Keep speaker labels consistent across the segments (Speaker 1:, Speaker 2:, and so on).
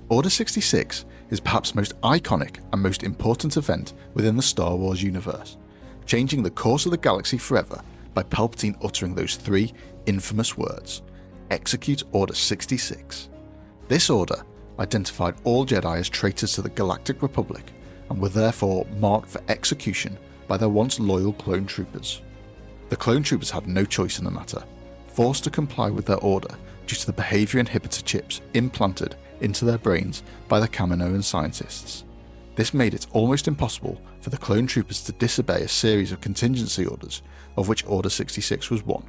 Speaker 1: Order 66 is perhaps the most iconic and most important event within the Star Wars universe, changing the course of the galaxy forever by Palpatine uttering those three infamous words: "Execute Order 66." This order identified all Jedi as traitors to the Galactic Republic and were therefore marked for execution by their once loyal clone troopers. The clone troopers had no choice in the matter, forced to comply with their order due to the behaviour inhibitor chips implanted into their brains by the Kaminoan scientists. This made it almost impossible for the clone troopers to disobey a series of contingency orders, of which Order 66 was one.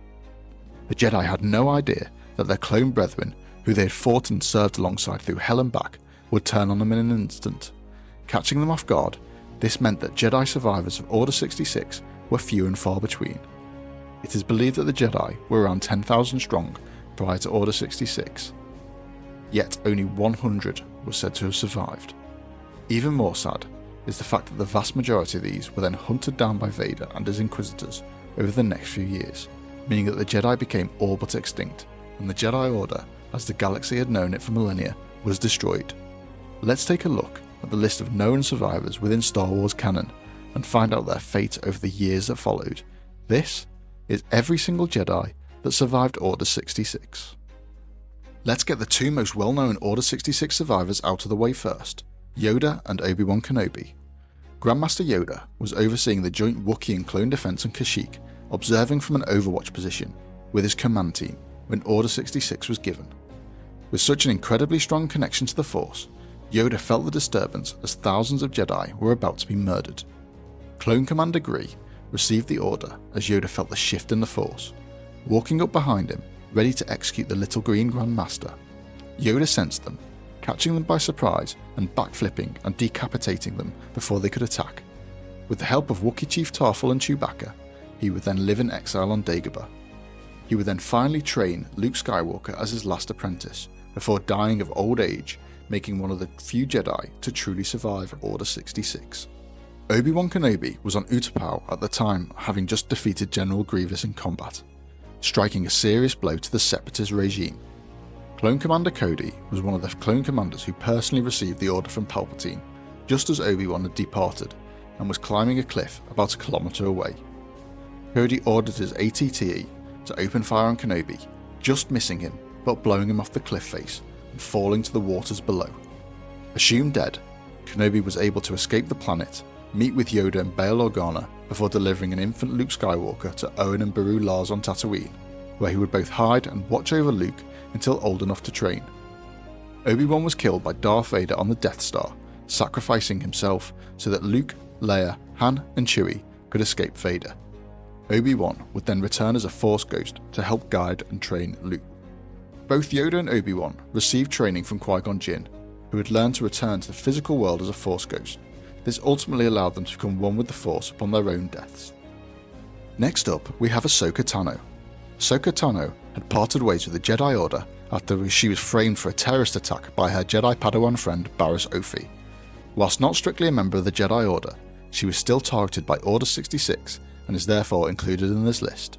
Speaker 1: The Jedi had no idea that their clone brethren, who they had fought and served alongside through hell and back, would turn on them in an instant. Catching them off guard, this meant that Jedi survivors of Order 66 were few and far between. It is believed that the Jedi were around 10,000 strong prior to Order 66, yet only 100 were said to have survived. Even more sad is the fact that the vast majority of these were then hunted down by Vader and his Inquisitors over the next few years, meaning that the Jedi became all but extinct, and the Jedi Order, as the galaxy had known it for millennia, was destroyed. Let's take a look at the list of known survivors within Star Wars canon and find out their fate over the years that followed. This is every single Jedi that survived Order 66. Let's get the two most well-known Order 66 survivors out of the way first: Yoda and Obi-Wan Kenobi. Grandmaster Yoda was overseeing the joint Wookiee and clone defense on Kashyyyk, observing from an overwatch position with his command team when Order 66 was given. With such an incredibly strong connection to the Force, Yoda felt the disturbance as thousands of Jedi were about to be murdered. Clone Commander Gree received the order as Yoda felt the shift in the Force, walking up behind him, ready to execute the little green Grand Master. Yoda sensed them, catching them by surprise and backflipping and decapitating them before they could attack. With the help of Wookiee Chief Tarful and Chewbacca, he would then live in exile on Dagobah. He would then finally train Luke Skywalker as his last apprentice, before dying of old age, making one of the few Jedi to truly survive Order 66. Obi-Wan Kenobi was on Utapau at the time, having just defeated General Grievous in combat, striking a serious blow to the Separatist regime. Clone Commander Cody was one of the clone commanders who personally received the order from Palpatine, just as Obi-Wan had departed, and was climbing a cliff about a kilometre away. Cody ordered his ATTE to open fire on Kenobi, just missing him but blowing him off the cliff face and falling to the waters below. Assumed dead, Kenobi was able to escape the planet, meet with Yoda and Bail Organa before delivering an infant Luke Skywalker to Owen and Beru Lars on Tatooine, where he would both hide and watch over Luke until old enough to train. Obi-Wan was killed by Darth Vader on the Death Star, sacrificing himself so that Luke, Leia, Han and Chewie could escape Vader. Obi-Wan would then return as a Force ghost to help guide and train Luke. Both Yoda and Obi-Wan received training from Qui-Gon Jinn, who had learned to return to the physical world as a Force ghost. This ultimately allowed them to become one with the Force upon their own deaths. Next up, we have Ahsoka Tano. Ahsoka Tano had parted ways with the Jedi Order after she was framed for a terrorist attack by her Jedi Padawan friend Barriss Offee. Whilst not strictly a member of the Jedi Order, she was still targeted by Order 66 and is therefore included in this list.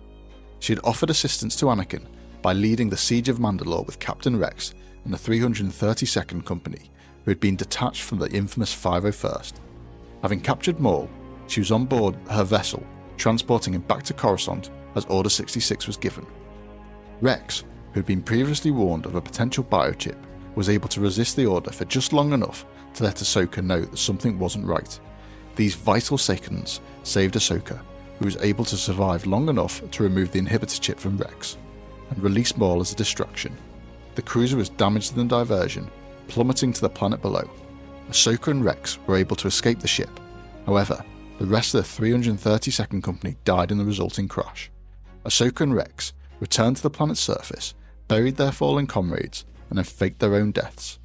Speaker 1: She had offered assistance to Anakin by leading the Siege of Mandalore with Captain Rex and the 332nd Company, who had been detached from the infamous 501st. Having captured Maul, she was on board her vessel, transporting him back to Coruscant as Order 66 was given. Rex, who had been previously warned of a potential biochip, was able to resist the order for just long enough to let Ahsoka know that something wasn't right. These vital seconds saved Ahsoka, who was able to survive long enough to remove the inhibitor chip from Rex and release Maul as a distraction. The cruiser was damaged in the diversion, plummeting to the planet below. Ahsoka and Rex were able to escape the ship. However, the rest of the 332nd Company died in the resulting crash. Ahsoka and Rex returned to the planet's surface, buried their fallen comrades, and then faked their own deaths.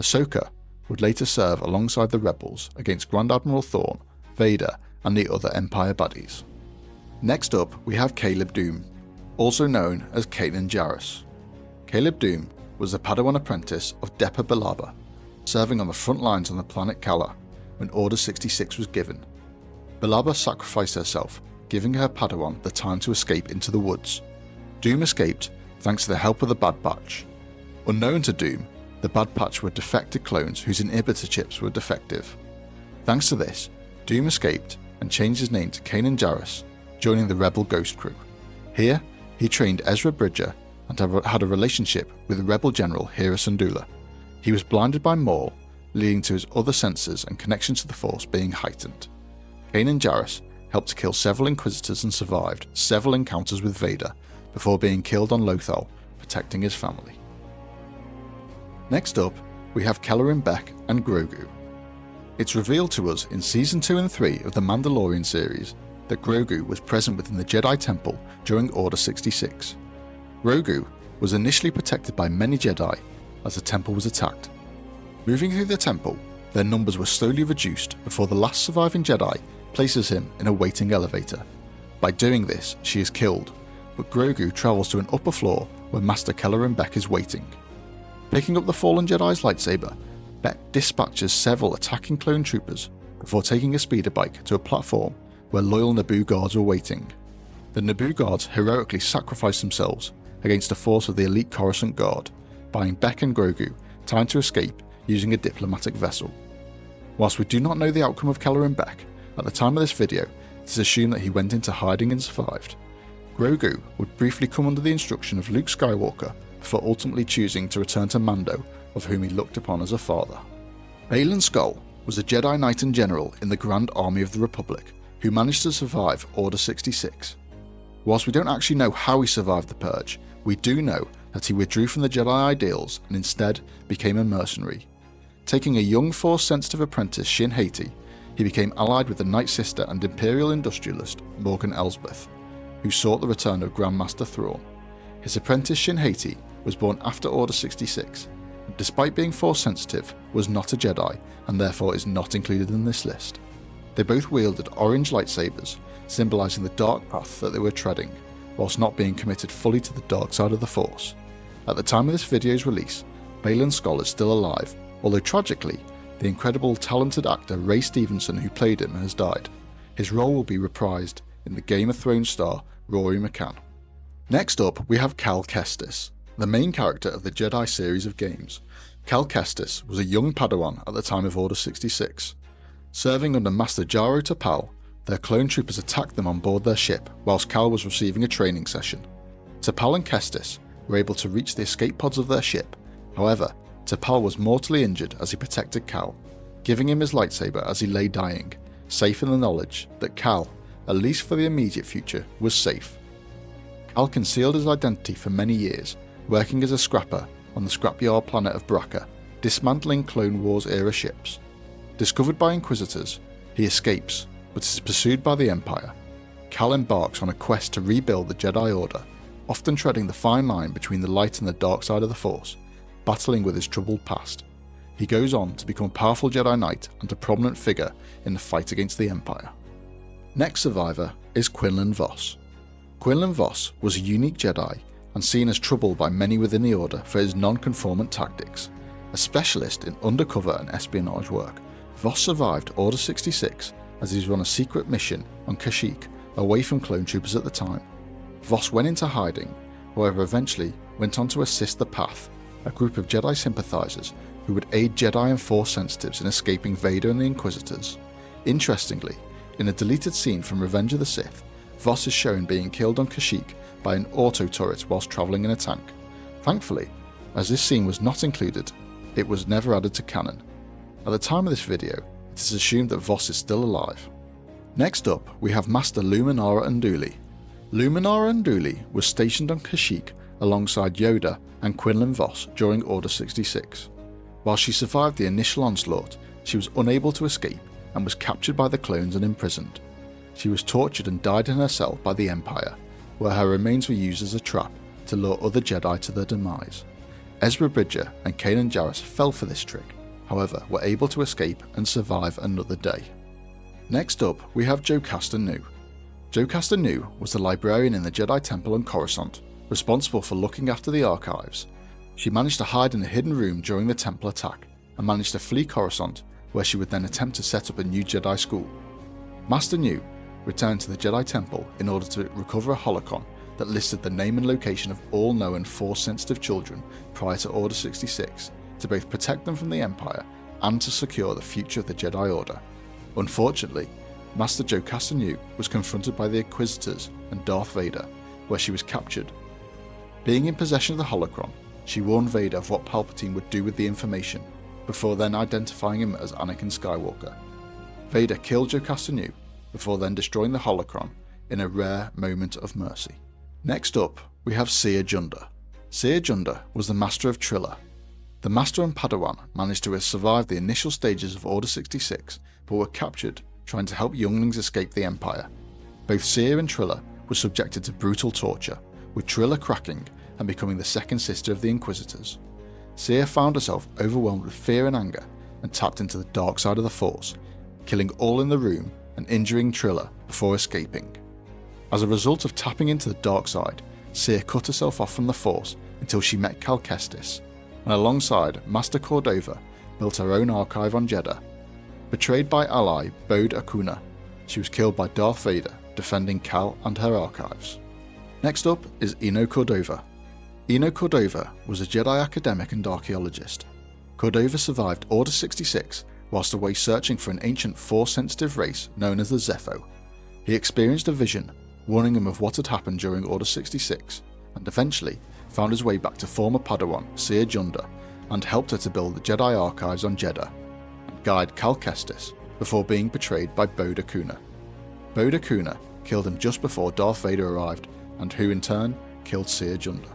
Speaker 1: Ahsoka would later serve alongside the rebels against Grand Admiral Thrawn, Vader, and the other Empire baddies. Next up, we have Caleb Dume, also known as Kanan Jarrus. Caleb Dume was the Padawan apprentice of Depa Billaba, serving on the front lines on the planet Kala when Order 66 was given. Billaba sacrificed herself, giving her Padawan the time to escape into the woods. Dume escaped thanks to the help of the Bad Batch. Unknown to Dume, the Bad Batch were defected clones whose inhibitor chips were defective. Thanks to this, Doom escaped and changed his name to Kanan Jarrus, joining the Rebel Ghost crew. Here, he trained Ezra Bridger and had a relationship with Rebel General Hera Syndulla. He was blinded by Maul, leading to his other senses and connections to the Force being heightened. Kanan Jarrus helped to kill several Inquisitors and survived several encounters with Vader before being killed on Lothal, protecting his family. Next up, we have Kelleran Beq and Grogu. It's revealed to us in Season 2 and 3 of the Mandalorian series that Grogu was present within the Jedi Temple during Order 66. Grogu was initially protected by many Jedi as the temple was attacked. Moving through the temple, their numbers were slowly reduced before the last surviving Jedi places him in a waiting elevator. By doing this, she is killed, but Grogu travels to an upper floor where Master Kelleran Beq is waiting. Picking up the fallen Jedi's lightsaber, Beq dispatches several attacking clone troopers before taking a speeder bike to a platform where loyal Naboo guards were waiting. The Naboo guards heroically sacrifice themselves against a force of the elite Coruscant Guard, buying Beq and Grogu time to escape using a diplomatic vessel. Whilst we do not know the outcome of Kelleran Beq, at the time of this video, it is assumed that he went into hiding and survived. Grogu would briefly come under the instruction of Luke Skywalker before ultimately choosing to return to Mando, of whom he looked upon as a father. Baylan Skoll was a Jedi Knight and General in the Grand Army of the Republic, who managed to survive Order 66. Whilst we don't actually know how he survived the Purge, we do know that he withdrew from the Jedi ideals and instead became a mercenary. Taking a young Force-sensitive apprentice Shin Hati, he became allied with the Night Sister and Imperial industrialist Morgan Elsbeth, who sought the return of Grandmaster Thrawn. His apprentice Shin Hati was born after Order 66, and despite being Force-sensitive, was not a Jedi and therefore is not included in this list. They both wielded orange lightsabers, symbolising the dark path that they were treading, whilst not being committed fully to the dark side of the Force. At the time of this video's release, Baylan Skoll is still alive, although tragically, the incredible talented actor Ray Stevenson who played him has died. His role will be reprised in the Game of Thrones star Rory McCann. Next up, we have Cal Kestis, the main character of the Jedi series of games. Cal Kestis was a young Padawan at the time of Order 66. Serving under Master Jaro Tapal, their clone troopers attacked them on board their ship whilst Cal was receiving a training session. Tapal and Kestis were able to reach the escape pods of their ship. However, Tapal was mortally injured as he protected Cal, giving him his lightsaber as he lay dying, safe in the knowledge that Cal, at least for the immediate future, was safe. Cal concealed his identity for many years, working as a scrapper on the scrapyard planet of Bracca, dismantling Clone Wars era ships. Discovered by Inquisitors, he escapes, but is pursued by the Empire. Cal embarks on a quest to rebuild the Jedi Order, often treading the fine line between the light and the dark side of the Force, battling with his troubled past. He goes on to become a powerful Jedi Knight and a prominent figure in the fight against the Empire. Next survivor is Quinlan Vos. Quinlan Vos was a unique Jedi and seen as trouble by many within the Order for his non-conformant tactics. A specialist in undercover and espionage work, Vos survived Order 66 as he was on a secret mission on Kashyyyk away from clone troopers at the time. Vos went into hiding, however eventually went on to assist the Path, a group of Jedi sympathizers who would aid Jedi and Force sensitives in escaping Vader and the Inquisitors. Interestingly, in a deleted scene from Revenge of the Sith, Vos is shown being killed on Kashyyyk by an auto turret whilst travelling in a tank. Thankfully, as this scene was not included, it was never added to canon. At the time of this video, it is assumed that Vos is still alive. Next up, we have Master Luminara Unduli. Luminara Unduli was stationed on Kashyyyk alongside Yoda and Quinlan Vos during Order 66. While she survived the initial onslaught, she was unable to escape and was captured by the clones and imprisoned. She was tortured and died in her cell by the Empire, where her remains were used as a trap to lure other Jedi to their demise. Ezra Bridger and Kanan Jarrus fell for this trick, however were able to escape and survive another day. Next up, we have Jocasta Nu. Jocasta Nu was the librarian in the Jedi Temple on Coruscant, responsible for looking after the archives. She managed to hide in a hidden room during the Temple attack and managed to flee Coruscant, where she would then attempt to set up a new Jedi school. Master Nu returned to the Jedi Temple in order to recover a holocron that listed the name and location of all known Force-sensitive children prior to Order 66, to both protect them from the Empire and to secure the future of the Jedi Order. Unfortunately, Master Jocasta Nu was confronted by the Inquisitors and Darth Vader, where she was captured. Being in possession of the holocron, she warned Vader of what Palpatine would do with the information, before then identifying him as Anakin Skywalker. Vader killed Jocasta Nu, before then destroying the holocron in a rare moment of mercy. Next up, we have Cere Junda. Cere Junda was the Master of Trilla. The Master and Padawan managed to survive the initial stages of Order 66, but were captured trying to help younglings escape the Empire. Both Cere and Trilla were subjected to brutal torture, with Trilla cracking and becoming the second sister of the Inquisitors. Cere found herself overwhelmed with fear and anger and tapped into the dark side of the Force, killing all in the room and injuring Trilla before escaping. As a result of tapping into the dark side, Cere cut herself off from the Force until she met Cal Kestis, and alongside Master Cordova built her own archive on Jedha. Betrayed by ally Bode Akuna, she was killed by Darth Vader defending Cal and her archives. Next up is Eno Cordova. Eno Cordova was a Jedi academic and archaeologist. Cordova survived Order 66 whilst away searching for an ancient Force-sensitive race known as the Zepho. He experienced a vision, warning him of what had happened during Order 66, and eventually found his way back to former Padawan Cere Junda and helped her to build the Jedi archives on Jedha, and guide Cal Kestis before being betrayed by Bode Akuna. Bode Akuna killed him just before Darth Vader arrived, and who in turn killed Cere Junda.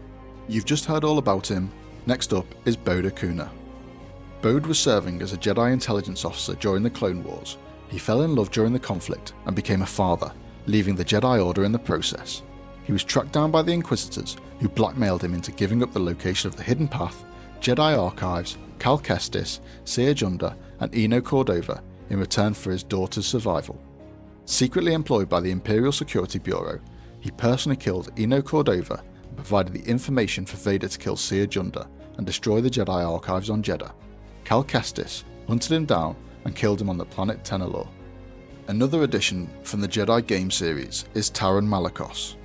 Speaker 1: You've just heard all about him. Next up is Bode Akuna. Bode was serving as a Jedi intelligence officer during the Clone Wars. He fell in love during the conflict and became a father, leaving the Jedi Order in the process. He was tracked down by the Inquisitors, who blackmailed him into giving up the location of the Hidden Path, Jedi Archives, Cal Kestis, Cere Junda, and Eno Cordova in return for his daughter's survival. Secretly employed by the Imperial Security Bureau, he personally killed Eno Cordova and provided the information for Vader to kill Cere Junda and destroy the Jedi Archives on Jedha. Cal Kestis hunted him down and killed him on the planet Tenelor. Another addition from the Jedi game series is Taron Malicos.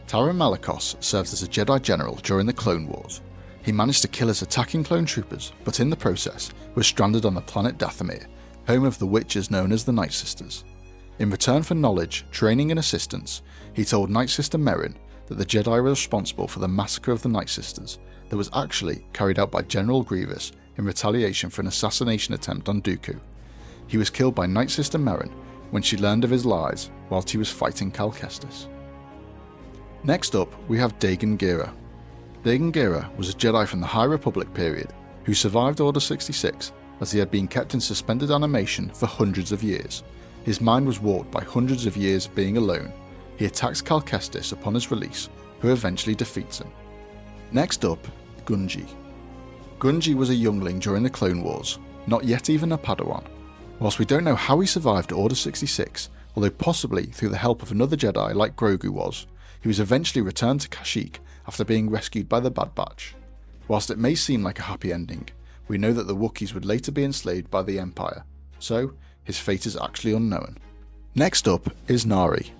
Speaker 1: Taron Malicos served as a Jedi general during the Clone Wars. He managed to kill his attacking clone troopers, but in the process was stranded on the planet Dathomir, home of the witches known as the Night Sisters. In return for knowledge, training and assistance, he told Night Sister Merrin that the Jedi were responsible for the massacre of the Night Sisters that was actually carried out by General Grievous in retaliation for an assassination attempt on Dooku. He was killed by Night Sister Merrin when she learned of his lies whilst he was fighting Cal Kestis. Next up, we have Dagan Gera. Dagan Gera was a Jedi from the High Republic period who survived Order 66 as he had been kept in suspended animation for hundreds of years. His mind was warped by hundreds of years of being alone. He attacks Cal Kestis upon his release, who eventually defeats him. Next up, Gungi. Gungi was a youngling during the Clone Wars, not yet even a Padawan. Whilst we don't know how he survived Order 66, although possibly through the help of another Jedi like Grogu was, he was eventually returned to Kashyyyk after being rescued by the Bad Batch. Whilst it may seem like a happy ending, we know that the Wookiees would later be enslaved by the Empire, so his fate is actually unknown. Next up is Nari.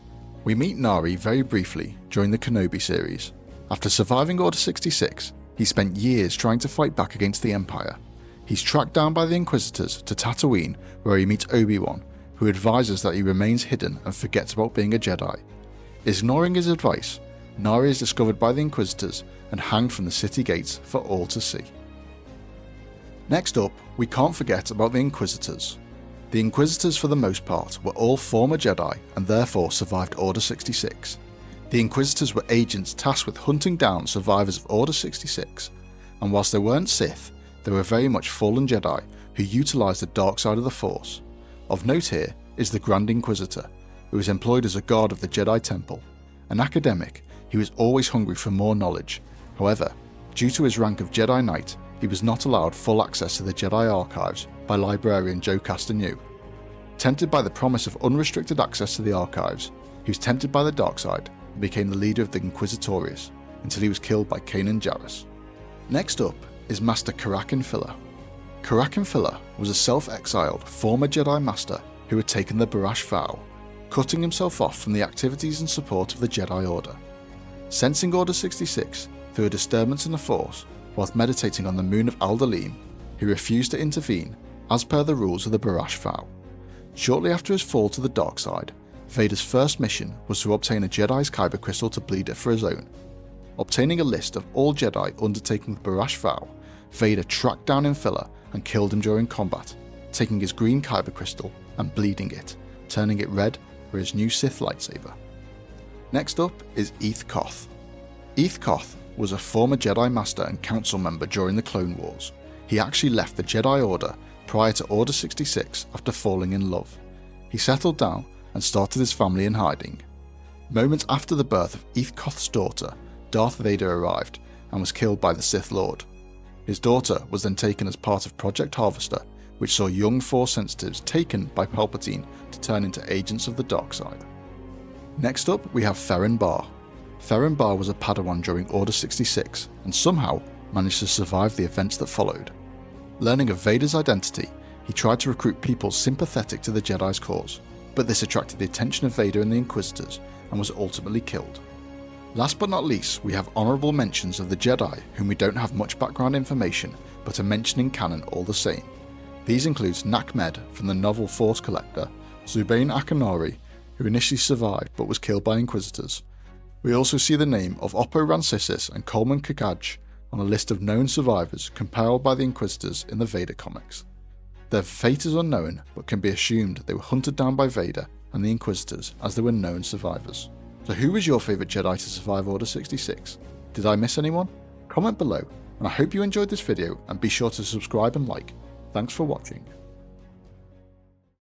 Speaker 1: We meet Nari very briefly during the Kenobi series. After surviving Order 66, he spent years trying to fight back against the Empire. He's tracked down by the Inquisitors to Tatooine, where he meets Obi-Wan, who advises that he remains hidden and forgets about being a Jedi. Ignoring his advice, Nari is discovered by the Inquisitors and hanged from the city gates for all to see. Next up, we can't forget about the Inquisitors. The Inquisitors for the most part were all former Jedi and therefore survived Order 66. The Inquisitors were agents tasked with hunting down survivors of Order 66, and whilst they weren't Sith, they were very much fallen Jedi who utilised the dark side of the Force. Of note here is the Grand Inquisitor, who was employed as a guard of the Jedi Temple. An academic, he was always hungry for more knowledge. However, due to his rank of Jedi Knight, he was not allowed full access to the Jedi archives by librarian Jocasta Nu. Tempted by the promise of unrestricted access to the archives, he was tempted by the dark side and became the leader of the Inquisitorius, until he was killed by Kanan Jarrus. Next up is Master Karak Infil'a. Karak Infil'a was a self-exiled former Jedi Master who had taken the Barash vow, cutting himself off from the activities and support of the Jedi Order. Sensing Order 66 through a disturbance in the Force whilst meditating on the moon of Aldalim, he refused to intervene as per the rules of the Barash vow. Shortly after his fall to the dark side, Vader's first mission was to obtain a Jedi's Kyber crystal to bleed it for his own. Obtaining a list of all Jedi undertaking the Barash vow, Vader tracked down Infil'a and killed him during combat, taking his green Kyber crystal and bleeding it, turning it red for his new Sith lightsaber. Next up is Eeth Koth. Eeth Koth was a former Jedi Master and Council member during the Clone Wars. He actually left the Jedi Order prior to Order 66 after falling in love. He settled down and started his family in hiding. Moments after the birth of Eeth Koth's daughter, Darth Vader arrived and was killed by the Sith Lord. His daughter was then taken as part of Project Harvester, which saw young Force sensitives taken by Palpatine to turn into agents of the dark side. Next up we have Ferren Barr. Ferren Barr was a Padawan during Order 66 and somehow managed to survive the events that followed. Learning of Vader's identity, he tried to recruit people sympathetic to the Jedi's cause, but this attracted the attention of Vader and the Inquisitors and was ultimately killed. Last but not least, we have honourable mentions of the Jedi whom we don't have much background information but are mentioned in canon all the same. These include Nakmed from the novel Force Collector, Zubain Akanari, who initially survived but was killed by Inquisitors. We also see the name of Oppo Rancisis and Coleman Kagaj on a list of known survivors compiled by the Inquisitors in the Vader comics. Their fate is unknown, but can be assumed they were hunted down by Vader and the Inquisitors as they were known survivors. So who was your favourite Jedi to survive Order 66? Did I miss anyone? Comment below, and I hope you enjoyed this video and be sure to subscribe and like. Thanks for watching.